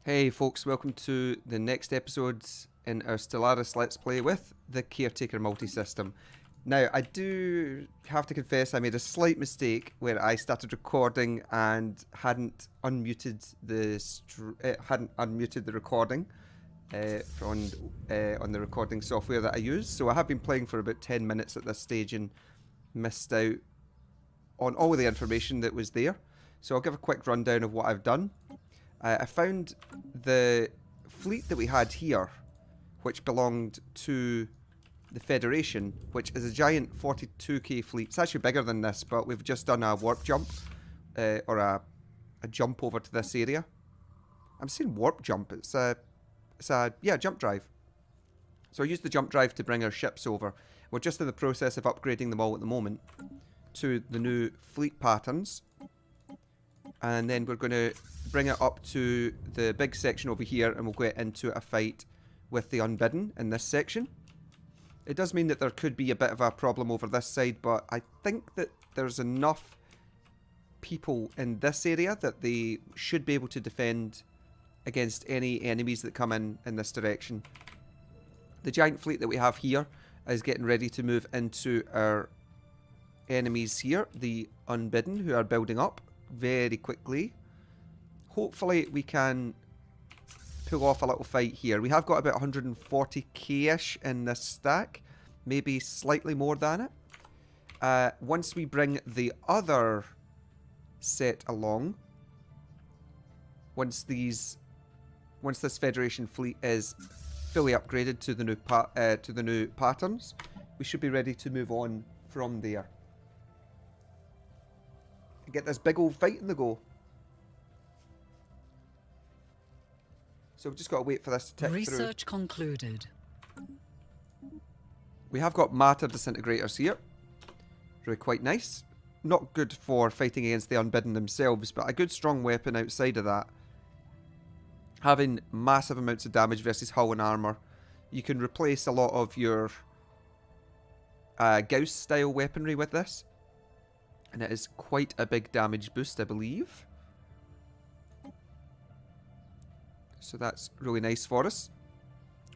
Hey folks, welcome to the next episodes in our Stellaris Let's Play with the Caretaker multi-system. Now, I do have to confess I made a slight mistake where I started recording and hadn't unmuted the recording on the recording software that I use. So I have been playing for about 10 minutes at this stage and missed out on all of the information that was there. So I'll give a quick rundown of what I've done. I found the fleet that we had here, which belonged to the Federation, which is a giant 42k fleet. It's actually bigger than this, but we've just done a warp jump, or a jump over to this area. I'm saying warp jump. It's a jump drive. So I used the jump drive to bring our ships over. We're just in the process of upgrading them all at the moment to the new fleet patterns. And then we're going to bring it up to the big section over here, and we'll get into a fight with the Unbidden in this section. It does mean that there could be a bit of a problem over this side, but I think that there's enough people in this area that they should be able to defend against any enemies that come in this direction. The giant fleet that we have here is getting ready to move into our enemies here, the Unbidden, who are building up very quickly. Hopefully we can pull off a little fight here. We have got about 140k-ish in this stack, maybe slightly more than it. Once we bring the other set along, once this Federation fleet is fully upgraded to the new patterns, we should be ready to move on from there. Get this big old fight in the go. So we've just got to wait for this to tick through. Research concluded. We have got matter disintegrators here. Really quite nice. Not good for fighting against the Unbidden themselves, but a good strong weapon outside of that. Having massive amounts of damage versus hull and armor. You can replace a lot of your Gauss style weaponry with this. And it is quite a big damage boost, I believe. So that's really nice for us.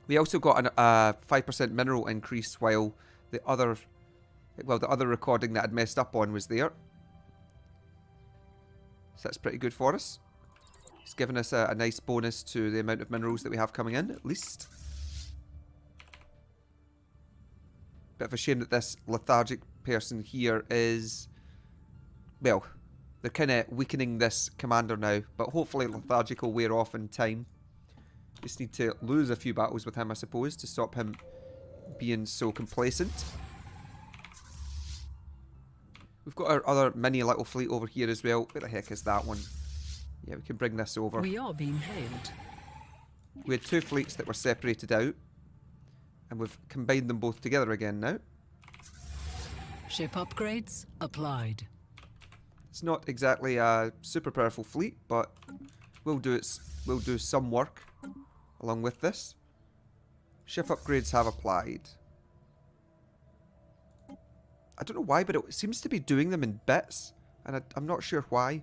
We also got a 5% mineral increase while the other recording that I'd messed up on was there. So that's pretty good for us. It's given us a nice bonus to the amount of minerals that we have coming in, at least. Bit of a shame that this lethargic person here is... Well, they're kind of weakening this commander now, but hopefully lethargic will wear off in time. Just need to lose a few battles with him, I suppose, to stop him being so complacent. We've got our other mini little fleet over here as well. Where the heck is that one? Yeah, we can bring this over. We are being hailed. We had two fleets that were separated out, and we've combined them both together again now. Ship upgrades applied. It's not exactly a super powerful fleet, but we'll do some work along with this. Ship upgrades have applied. I don't know why, but it seems to be doing them in bits, and I'm not sure why.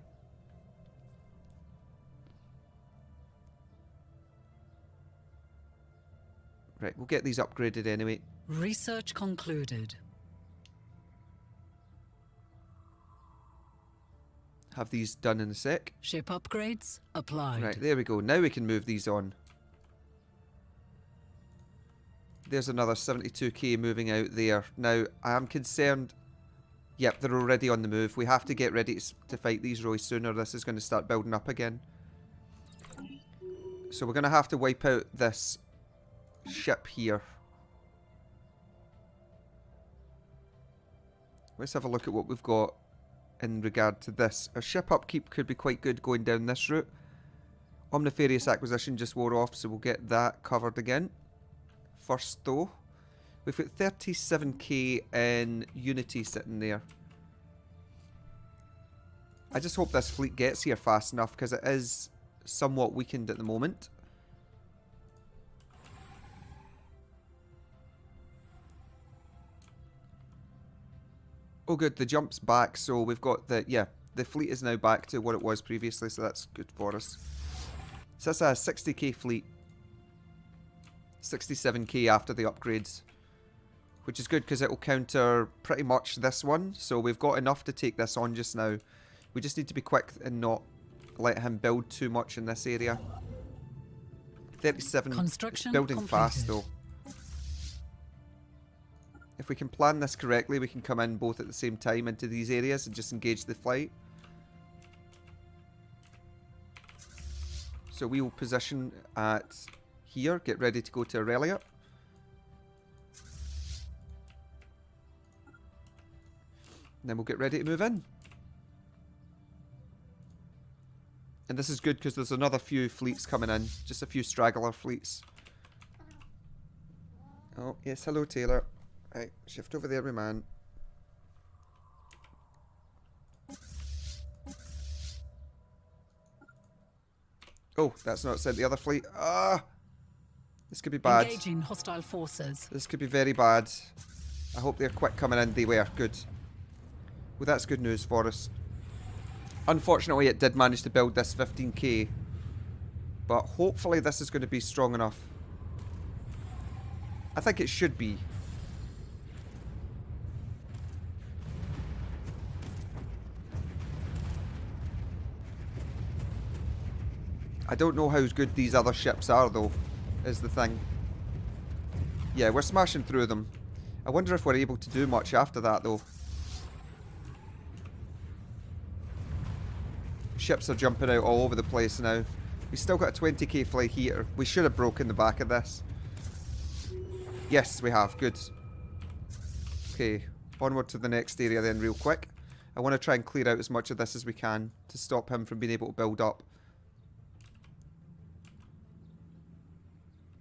Right, we'll get these upgraded anyway. Research concluded. Have these done in a sec. Ship upgrades applied. Right, there we go. Now we can move these on. There's another 72k moving out there. Now, I am concerned... Yep, they're already on the move. We have to get ready to fight these really soon, or this is going to start building up again. So we're going to have to wipe out this ship here. Let's have a look at what we've got in regard to this. Our ship upkeep could be quite good going down this route. Omnifarious acquisition just wore off, so we'll get that covered again. First though, we've got 37k in Unity sitting there. I just hope this fleet gets here fast enough, because it is somewhat weakened at the moment. Oh good, the jump's back, so we've got the fleet is now back to what it was previously, so that's good for us. So that's a 60k fleet. 67k after the upgrades. Which is good because it will counter pretty much this one. So we've got enough to take this on just now. We just need to be quick and not let him build too much in this area. 37. Construction It's building completed. fast though. If we can plan this correctly, we can come in both at the same time into these areas and just engage the flight. So we will position at here, get ready to go to Aurelia. And then we'll get ready to move in. And this is good because there's another few fleets coming in. Just a few straggler fleets. Oh, yes, hello Taylor. Right, shift over there, my man. Oh, that's not sent the other fleet. Ah! This could be bad. Engaging hostile forces. This could be very bad. I hope they're quick coming in. They were. Good. Well, that's good news for us. Unfortunately, it did manage to build this 15k. But hopefully this is going to be strong enough. I think it should be. I don't know how good these other ships are, though, is the thing. Yeah, we're smashing through them. I wonder if we're able to do much after that, though. Ships are jumping out all over the place now. We still got a 20k fly heater. We should have broken the back of this. Yes, we have. Good. Okay, onward to the next area then real quick. I want to try and clear out as much of this as we can to stop him from being able to build up.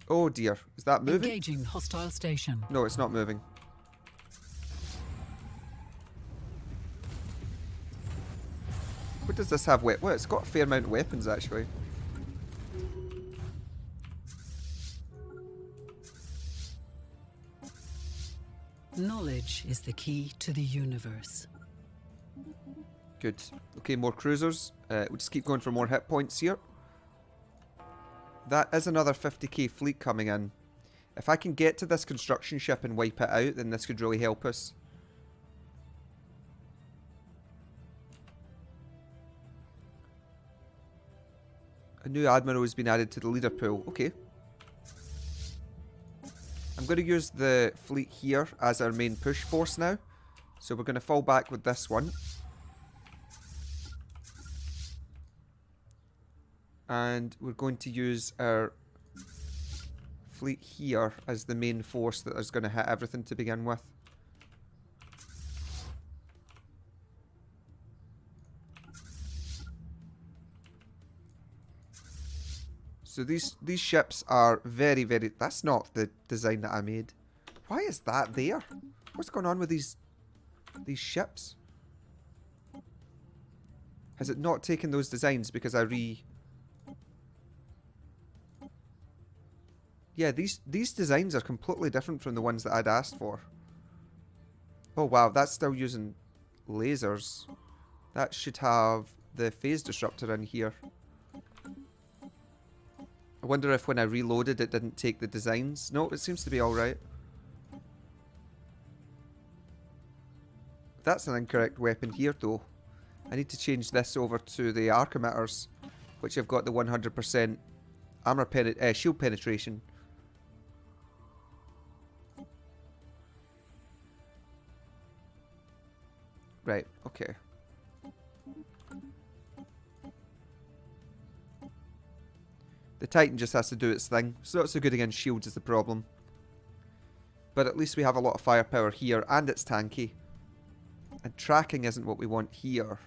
Oh dear, is that moving? Engaging hostile station. No, it's not moving. What does this have? Well, it's got a fair amount of weapons actually. Knowledge is the key to the universe. Good. Okay, more cruisers. We'll just keep going for more hit points here. That is another 50k fleet coming in. If I can get to this construction ship and wipe it out, then this could really help us. A new admiral has been added to the leader pool. Okay. I'm going to use the fleet here as our main push force now. So we're going to fall back with this one. And we're going to use our fleet here as the main force that is going to hit everything to begin with. So these ships are very, very... That's not the design that I made. Why is that there? What's going on with these ships? Has it not taken those designs because I Yeah, these designs are completely different from the ones that I'd asked for. Oh wow, that's still using lasers. That should have the phase disruptor in here. I wonder if when I reloaded it didn't take the designs. No, it seems to be alright. That's an incorrect weapon here though. I need to change this over to the arc emitters, which have got the 100% armor shield penetration. Right, okay. The Titan just has to do its thing. It's not so good against shields is the problem. But at least we have a lot of firepower here, and it's tanky. And tracking isn't what we want here.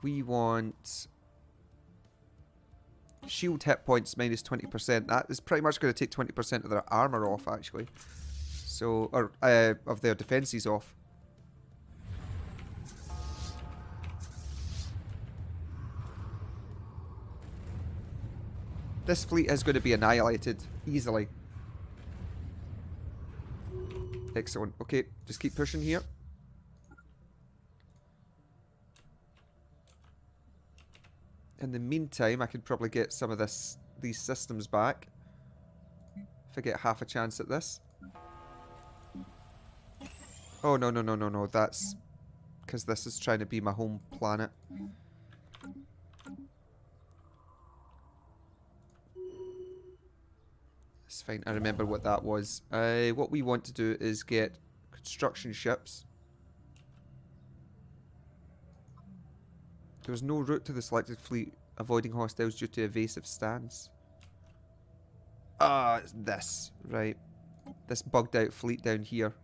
We want shield hit points minus 20%. That is pretty much going to take 20% of their armor off, actually. So, or of their defenses off. This fleet is going to be annihilated easily. Excellent. Okay, just keep pushing here. In the meantime, I could probably get some of these systems back. If I get half a chance at this. Oh, no, no, no, no, no. That's because this is trying to be my home planet. It's fine. I remember what that was. What we want to do is get construction ships. There was no route to the selected fleet, avoiding hostiles due to evasive stance. Ah, it's this. Right. This bugged out fleet down here.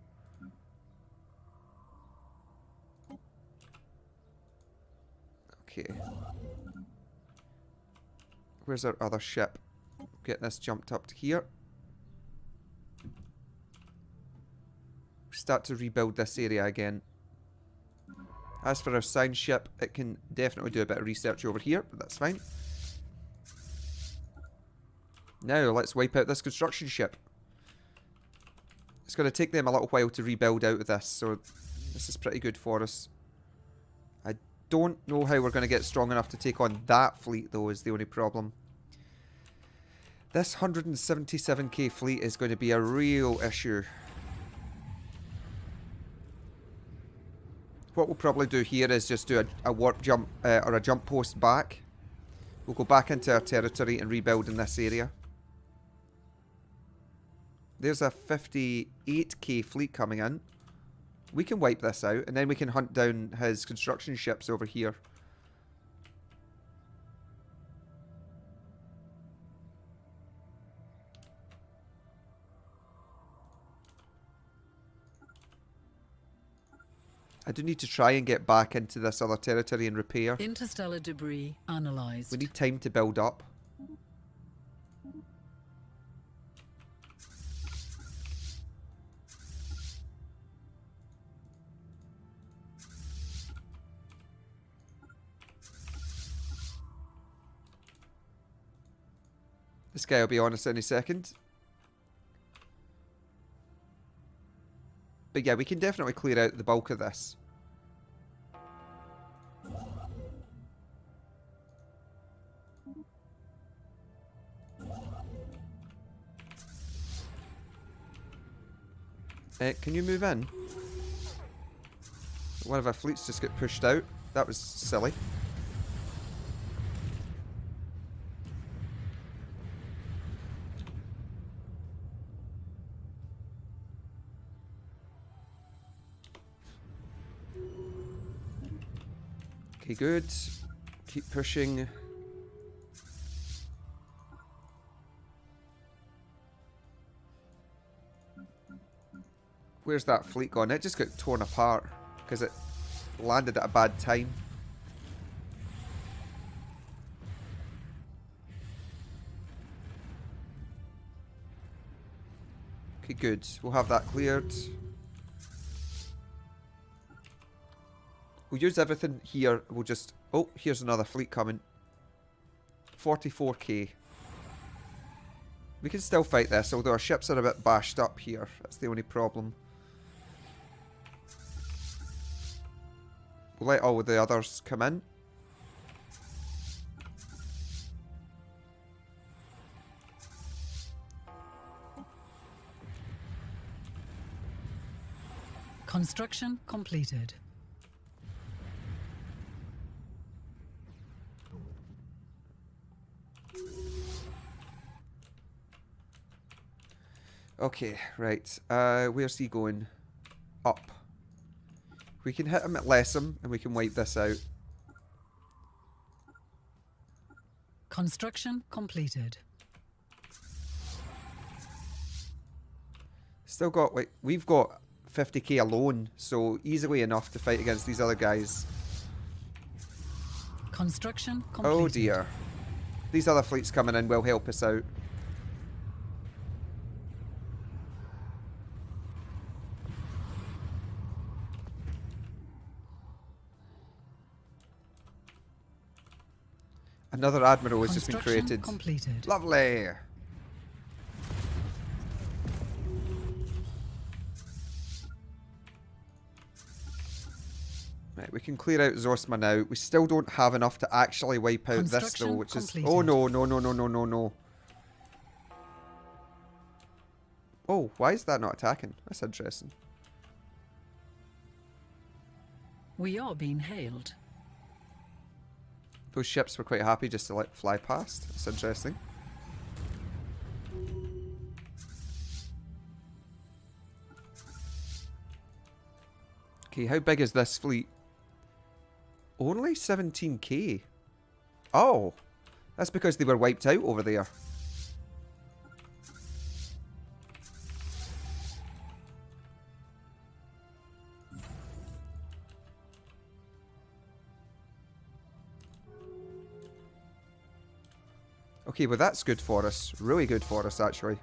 Okay. Where's our other ship? Get this jumped up to here. Start to rebuild this area again. As for our sound ship, it can definitely do a bit of research over here, but that's fine. Now, let's wipe out this construction ship. It's going to take them a little while to rebuild out of this, so this is pretty good for us. I don't know how we're going to get strong enough to take on that fleet, though, is the only problem. This 177k fleet is going to be a real issue. What we'll probably do here is just do a warp jump, or a jump post back. We'll go back into our territory and rebuild in this area. There's a 58k fleet coming in. We can wipe this out, and then we can hunt down his construction ships over here. I do need to try and get back into this other territory and repair. Interstellar debris analysed. We need time to build up. This guy will be on us any second. But yeah, we can definitely clear out the bulk of this. Can you move in? One of our fleets just got pushed out. That was silly. Okay, good. Keep pushing. Where's that fleet gone? It just got torn apart because it landed at a bad time. Okay, good. We'll have that cleared. We'll use everything here. We'll just... Oh, here's another fleet coming. 44k. We can still fight this, although our ships are a bit bashed up here. That's the only problem. We'll let all of the others come in. Construction completed. Okay, right. Where's he going? Up. We can hit him at Lessem and we can wipe this out. Construction completed. Still got, like, we've got 50k alone, so easily enough to fight against these other guys. Construction completed. Oh dear. These other fleets coming in will help us out. Another admiral has just been created. Completed. Lovely. Right, we can clear out Zorsma now. We still don't have enough to actually wipe out this though, which is... Oh no, no, no, no, no, no, no. Oh, why is that not attacking? That's interesting. We are being hailed. Those ships were quite happy just to let fly past. That's interesting. Okay, how big is this fleet? Only 17k. Oh, that's because they were wiped out over there. Okay, well that's good for us. Really good for us, actually.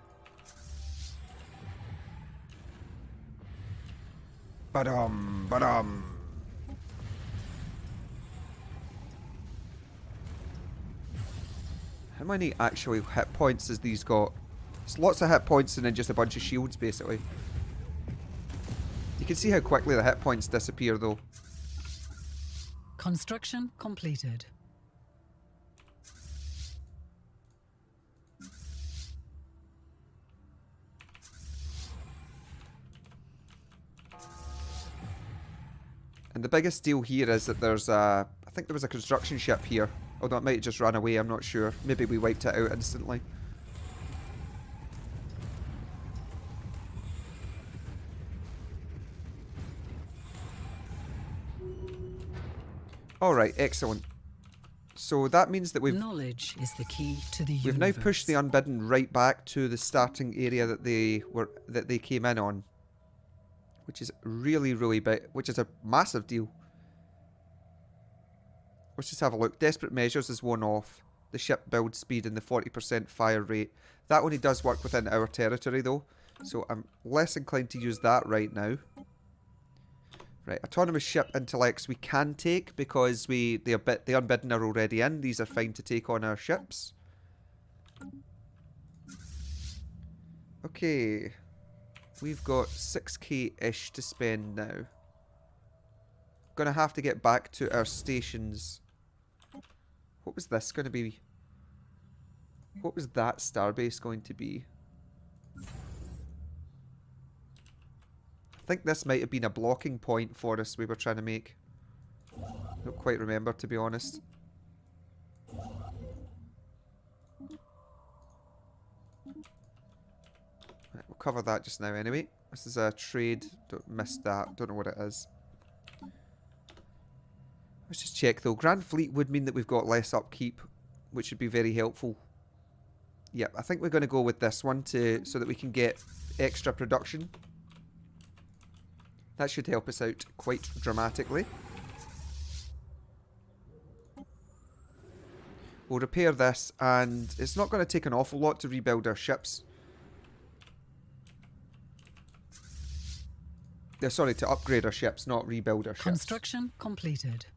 Ba-dum, ba-dum. How many actually hit points has these got? It's lots of hit points and then just a bunch of shields, basically. You can see how quickly the hit points disappear, though. Construction completed. And the biggest deal here is that there's a... I think there was a construction ship here. Although it might have just run away, I'm not sure. Maybe we wiped it out instantly. Alright, excellent. So that means that Knowledge is the key to the universe. we've now pushed the Unbidden right back to the starting area that they came in on. Which is really, really big. Which is a massive deal. Let's just have a look. Desperate Measures is one off. The ship build speed and the 40% fire rate. That only does work within our territory though. So I'm less inclined to use that right now. Right, autonomous ship intellects we can take because the Unbidden are already in. These are fine to take on our ships. Okay. We've got 6k-ish to spend now. Gonna have to get back to our stations. What was this going to be? What was that starbase going to be? I think this might have been a blocking point for us we were trying to make. Don't quite remember, to be honest. Right, we'll cover that just now anyway. This is a trade. Missed that. Don't know what it is. Let's just check though. Grand Fleet would mean that we've got less upkeep, which would be very helpful. Yep, I think we're going to go with this one so that we can get extra production. That should help us out quite dramatically. We'll repair this, and it's not going to take an awful lot to rebuild our ships. Sorry, to upgrade our ships, not rebuild our ships. Construction completed.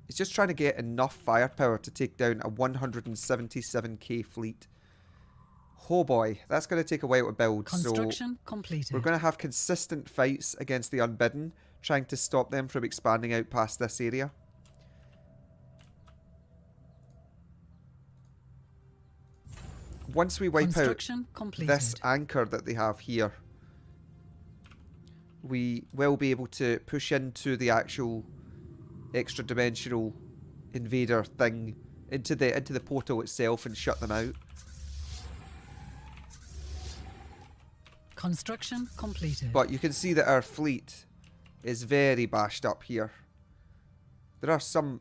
It's just trying to get enough firepower to take down a 177k fleet. Oh boy, that's going to take a while to build. Construction completed. We're going to have consistent fights against the Unbidden, trying to stop them from expanding out past this area. Once we wipe out this anchor that they have here, we will be able to push into the actual extra-dimensional invader thing into the portal itself and shut them out. Construction completed. But you can see that our fleet is very bashed up here. There are some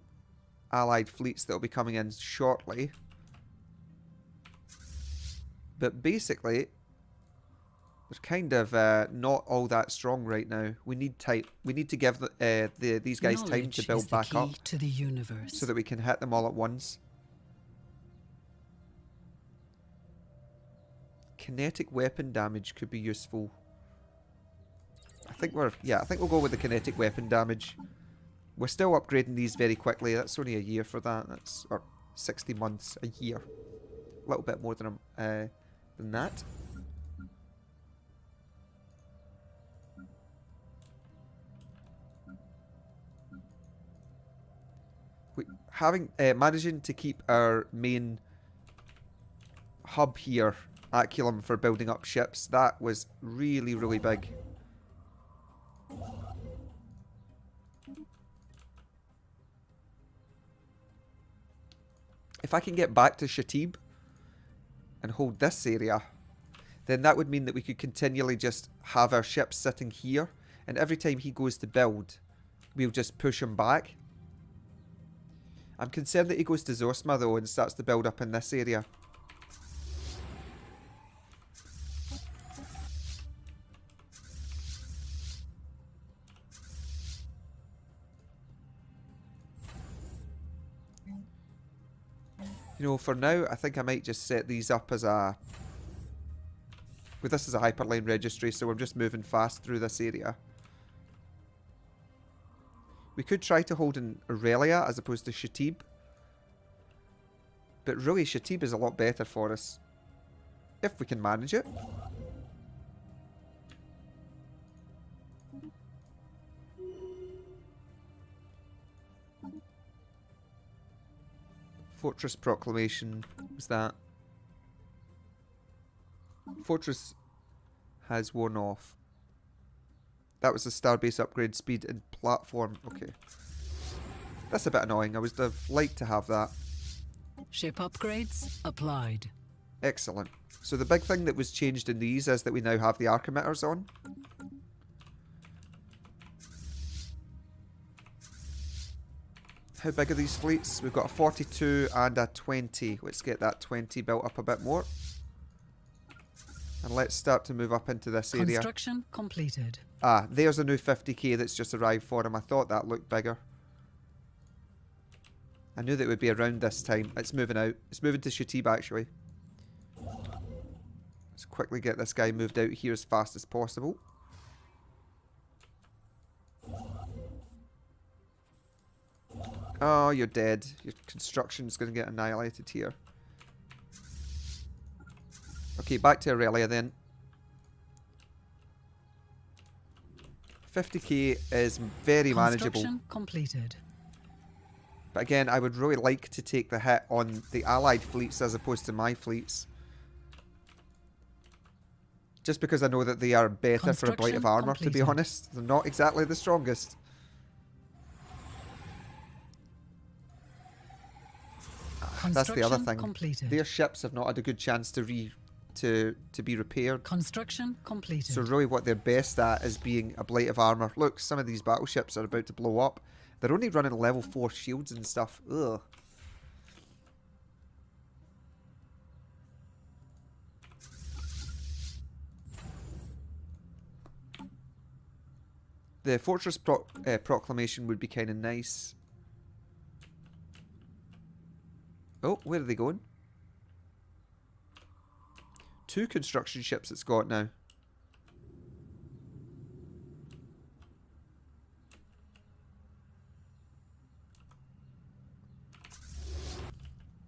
allied fleets that will be coming in shortly. But basically, they're kind of not all that strong right now. We need to give these guys time to build back up to the universe, so that we can hit them all at once. Kinetic weapon damage could be useful. I think we'll go with the kinetic weapon damage. We're still upgrading these very quickly. That's only a year for that. Or 60 months, a year. A little bit more than that. having managing to keep our main hub here, Aculum, for building up ships, that was really, really big. If I can get back to Shatib and hold this area, then that would mean that we could continually just have our ships sitting here, and every time he goes to build, we'll just push him back. I'm concerned that he goes to Zosma though and starts to build up in this area. You know, for now, I think I might just set these up as a... Well, this is a hyperline registry, so I'm just moving fast through this area. We could try to hold in Aurelia as opposed to Shatib. But really, Shatib is a lot better for us. If we can manage it. Fortress Proclamation. What was that? Fortress has worn off. That was the starbase upgrade speed and platform. Okay. That's a bit annoying. I would have liked to have that. Ship upgrades applied. Excellent. So the big thing that was changed in these is that we now have the arc emitters on. How big are these fleets? We've got a 42 and a 20. Let's get that 20 built up a bit more. And let's start to move up into this area. Construction completed. Ah, there's a new 50k that's just arrived for him. I thought that looked bigger. I knew that it would be around this time. It's moving out. It's moving to Shatib, actually. Let's quickly get this guy moved out here as fast as possible. Oh, you're dead. Your construction's going to get annihilated here. Okay, back to Aurelia then. 50k is very manageable. Construction completed. But again, I would really like to take the hit on the allied fleets as opposed to my fleets. Just because I know that they are better for a blight of armor, to be honest. They're not exactly the strongest. That's the other thing. Completed. Their ships have not had a good chance to be repaired. Construction completed. So really what they're best at is being a blight of armor. Look, some of these battleships are about to blow up. They're only running level 4 shields and stuff. Ugh. The Fortress Proclamation would be kind of nice. Oh, where are they going? 2 construction ships it's got now.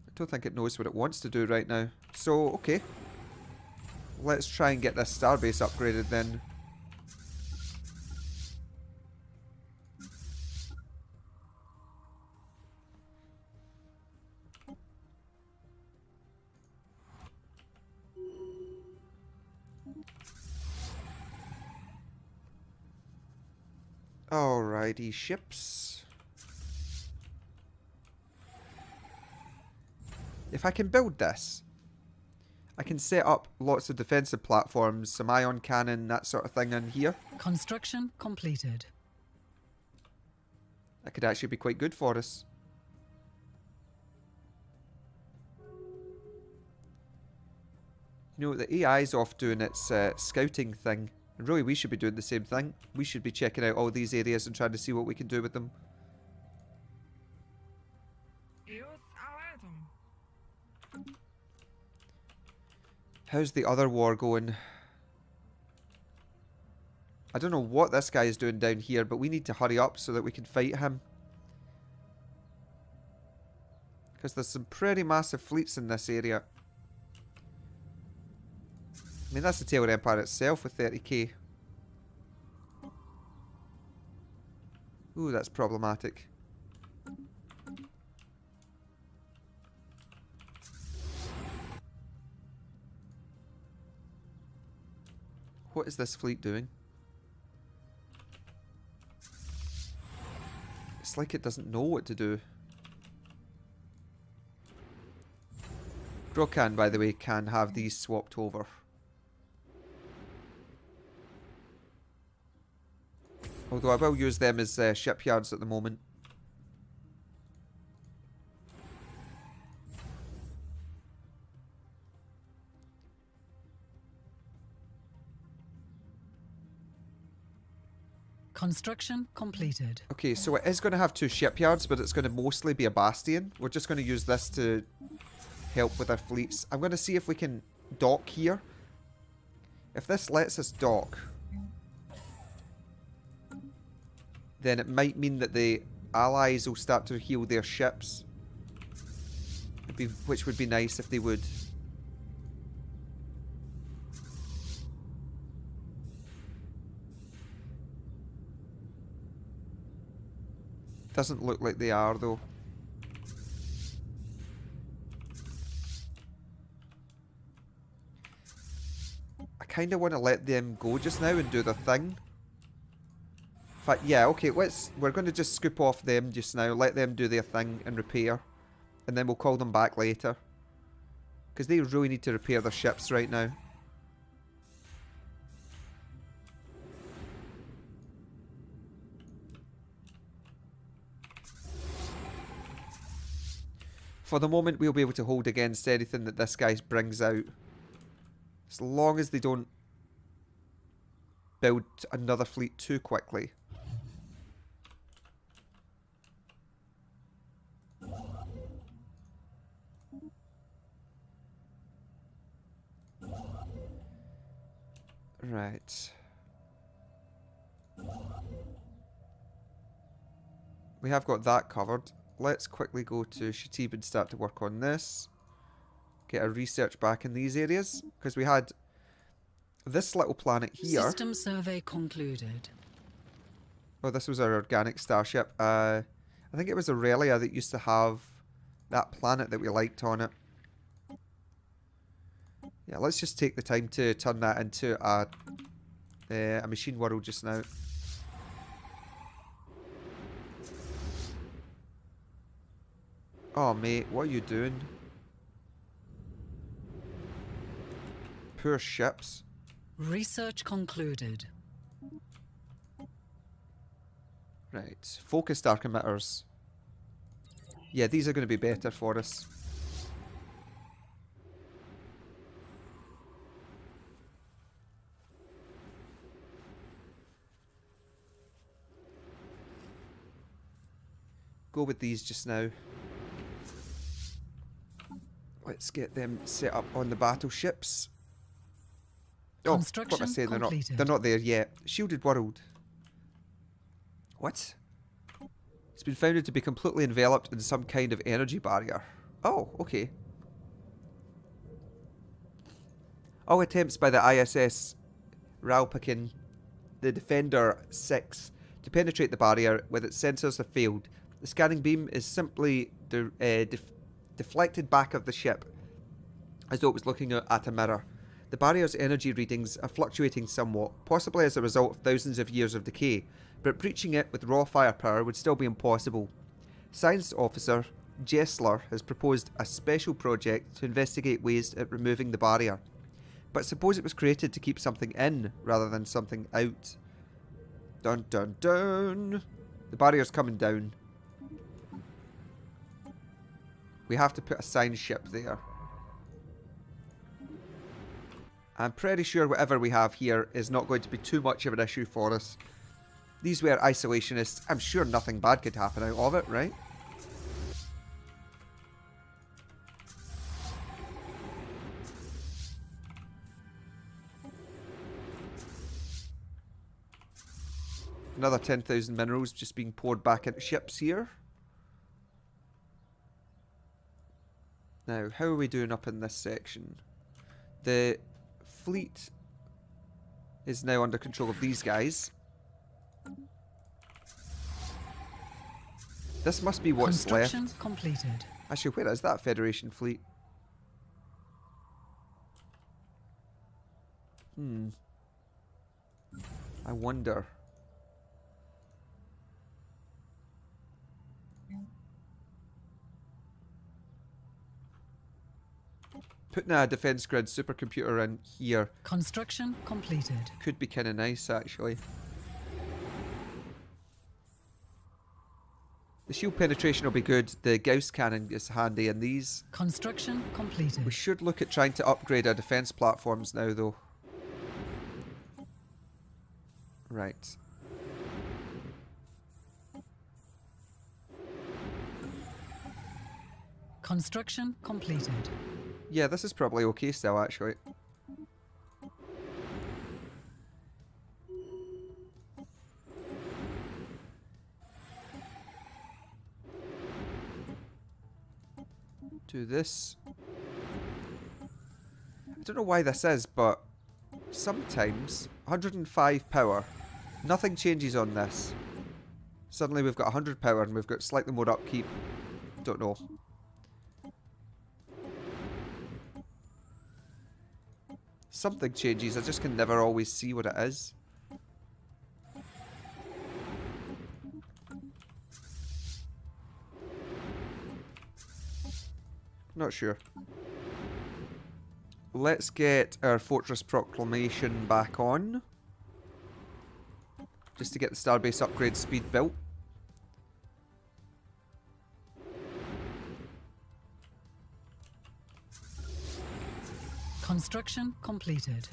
I don't think it knows what it wants to do right now. So, okay. Let's try and get this starbase upgraded then. Alrighty, ships. If I can build this, I can set up lots of defensive platforms, some ion cannon, that sort of thing in here. Construction completed. That could actually be quite good for us. You know, the AI's off doing its scouting thing. And really, we should be doing the same thing. We should be checking out all these areas and trying to see what we can do with them. How's the other war going? I don't know what this guy is doing down here, but we need to hurry up so that we can fight him. Because there's some pretty massive fleets in this area. I mean, that's the Taylor Empire itself with 30k. Ooh, that's problematic. What is this fleet doing? It's like it doesn't know what to do. Brokan, by the way, can have these swapped over. Although I will use them as shipyards at the moment. Construction completed. Okay, so it is going to have 2 shipyards, but it's going to mostly be a bastion. We're just going to use this to help with our fleets. I'm going to see if we can dock here. If this lets us dock, then it might mean that the allies will start to heal their ships. Which would be nice if they would. Doesn't look like they are, though. I kind of want to let them go just now and do their thing. In fact, yeah, okay, we're going to just scoop off them just now, let them do their thing and repair. And then we'll call them back later. Because they really need to repair their ships right now. For the moment, we'll be able to hold against anything that this guy brings out. As long as they don't build another fleet too quickly. Right. We have got that covered. Let's quickly go to Shatib and start to work on this. Get our research back in these areas. Because we had this little planet here. System survey concluded. Oh, this was our organic starship. I think it was Aurelia that used to have that planet that we liked on it. Yeah, let's just take the time to turn that into a machine world just now. Oh, mate, what are you doing? Poor ships. Research concluded. Right, focused arc emitters. Yeah, these are going to be better for us. Go with these just now. Let's get them set up on the battleships. Oh, what am I saying? They're not there yet. Shielded world. What? It's been founded to be completely enveloped in some kind of energy barrier. Oh, okay. All attempts by the ISS Ralpakin, the Defender 6, to penetrate the barrier with its sensors have failed. The scanning beam is simply deflected back of the ship, as though it was looking at a mirror. The barrier's energy readings are fluctuating somewhat, possibly as a result of thousands of years of decay, but breaching it with raw firepower would still be impossible. Science officer Jessler has proposed a special project to investigate ways at removing the barrier. But suppose it was created to keep something in, rather than something out. Dun dun dun! The barrier's coming down. We have to put a science ship there. I'm pretty sure whatever we have here is not going to be too much of an issue for us. These were isolationists. I'm sure nothing bad could happen out of it, right? Another 10,000 minerals just being poured back into ships here. Now, how are we doing up in this section? The fleet is now under control of these guys. This must be what's left. Construction completed. Actually, where is that Federation fleet? I wonder. Putting a defense grid supercomputer in here Construction completed. could be kind of nice, actually. The shield penetration will be good. The Gauss cannon is handy, and these... Construction completed. We should look at trying to upgrade our defense platforms now, though. Right. Construction completed. Yeah, this is probably okay still, actually. Do this. I don't know why this is, but sometimes 105 power, nothing changes on this. Suddenly we've got 100 power and we've got slightly more upkeep. Don't know. Something changes, I just can never always see what it is. Not sure. Let's get our Fortress Proclamation back on. Just to get the Starbase upgrade speed built. Construction completed.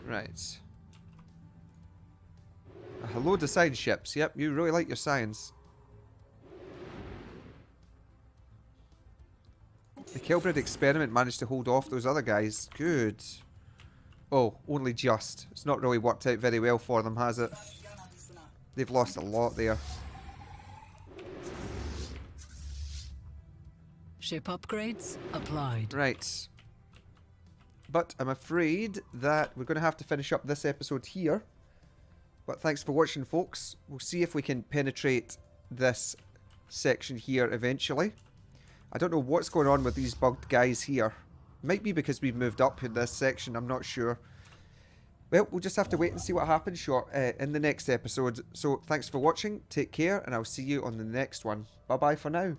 Right. Hello to science ships. Yep, you really like your science. The Kelbrid experiment managed to hold off those other guys. Good. Oh, only just. It's not really worked out very well for them, has it? They've lost a lot there. Ship upgrades applied. Right. But I'm afraid that we're going to have to finish up this episode here. But thanks for watching, folks. We'll see if we can penetrate this section here eventually. I don't know what's going on with these bugged guys here. Might be because we've moved up in this section, I'm not sure. Well, we'll just have to wait and see what happens in the next episode. So thanks for watching, take care, and I'll see you on the next one. Bye bye for now.